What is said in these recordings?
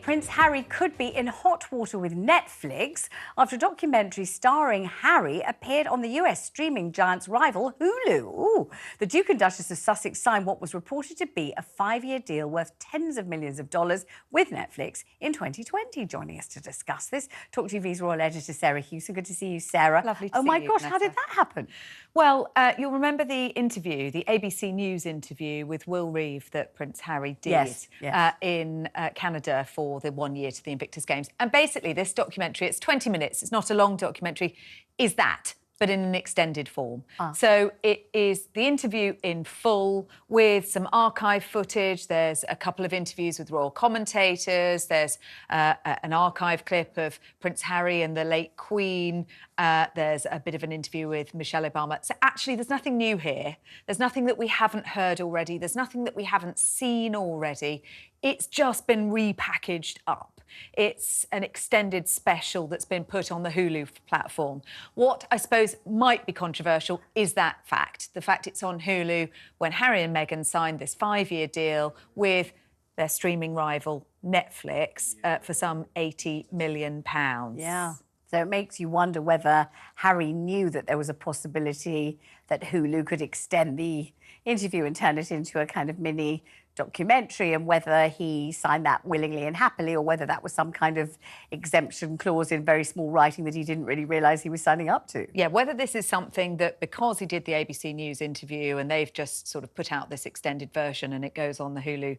Prince Harry could be in hot water with Netflix after a documentary starring Harry appeared on the US streaming giant's rival, Hulu. Ooh. The Duke and Duchess of Sussex signed what was reported to be a 5-year deal worth tens of millions of dollars with Netflix in 2020. Joining us to discuss this, TalkTV's royal editor, Sarah Hewson. Good to see you, Sarah. Lovely to see you, Oh my gosh, Vanessa. how did that happen? Well, you'll remember the interview, the ABC News interview with Will Reeve that Prince Harry did in Canada for the 1 year to the Invictus Games. And basically this documentary, it's 20 minutes, it's not a long documentary, is that, but in an extended form. So it is the interview in full with some archive footage. There's a couple of interviews with royal commentators. There's an archive clip of Prince Harry and the late Queen. There's a bit of an interview with Michelle Obama. So actually, there's nothing new here. There's nothing that we haven't heard already. There's nothing that we haven't seen already. It's just been repackaged up. It's an extended special that's been put on the Hulu platform. What I suppose might be controversial is that fact, the fact it's on Hulu when Harry and Meghan signed this 5-year deal with their streaming rival Netflix for some £80 million. Yeah. So it makes you wonder whether Harry knew that there was a possibility that Hulu could extend the interview and turn it into a kind of mini documentary, and whether he signed that willingly and happily, or whether that was some kind of exemption clause in very small writing that he didn't really realise he was signing up to. Yeah, whether this is something that because he did the ABC News interview and they've just sort of put out this extended version and it goes on the Hulu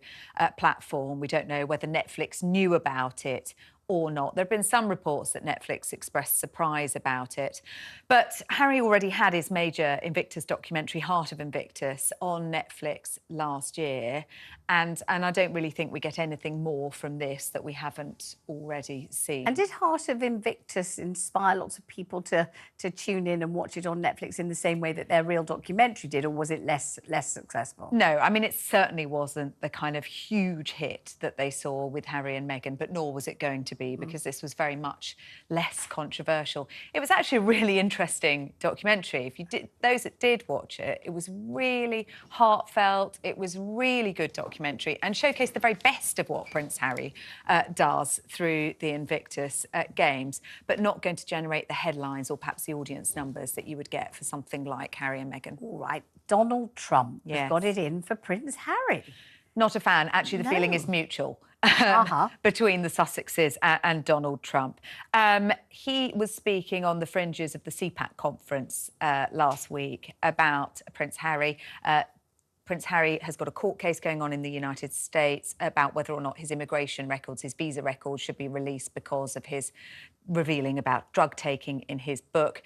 platform, we don't know whether Netflix knew about it or not. There have been some reports that Netflix expressed surprise about it. But Harry already had his major Invictus documentary, Heart of Invictus, on Netflix last year. And I don't really think we get anything more from this that we haven't already seen. And did Heart of Invictus inspire lots of people to tune in and watch it on Netflix in the same way that their real documentary did, or was it less successful? No, I mean, it certainly wasn't the kind of huge hit that they saw with Harry and Meghan, but nor was it going to be, because this was very much less controversial. It was actually a really interesting documentary. If you did, those that did watch it, it was really heartfelt. It was really good documentary and showcased the very best of what Prince Harry does through the Invictus Games, but not going to generate the headlines or perhaps the audience numbers that you would get for something like Harry and Meghan. All right, Donald Trump has got it in for Prince Harry. Not a fan. Actually, the feeling is mutual. Between the Sussexes and Donald Trump. He was speaking on the fringes of the CPAC conference last week about Prince Harry. Prince Harry has got a court case going on in the United States about whether or not his immigration records, his visa records, should be released because of his revealing about drug taking in his book.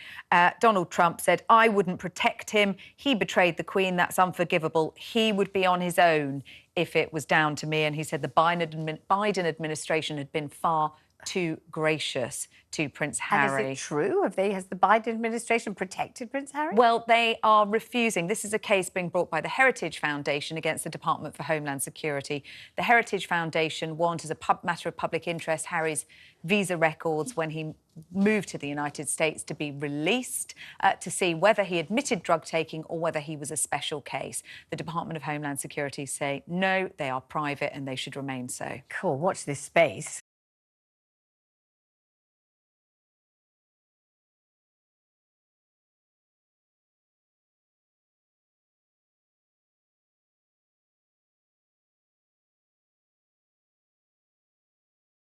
Donald Trump said, "I wouldn't protect him. He betrayed the Queen. That's unforgivable. He would be on his own if it was down to me." And he said the Biden administration had been far too gracious to Prince Harry. And is it true? Has the Biden administration protected Prince Harry? Well, they are refusing. This is a case being brought by the Heritage Foundation against the Department for Homeland Security. The Heritage Foundation want, as a matter of public interest, Harry's visa records when he moved to the United States to be released to see whether he admitted drug taking or whether he was a special case. The Department of Homeland Security say no, they are private and they should remain so. Cool, watch this space.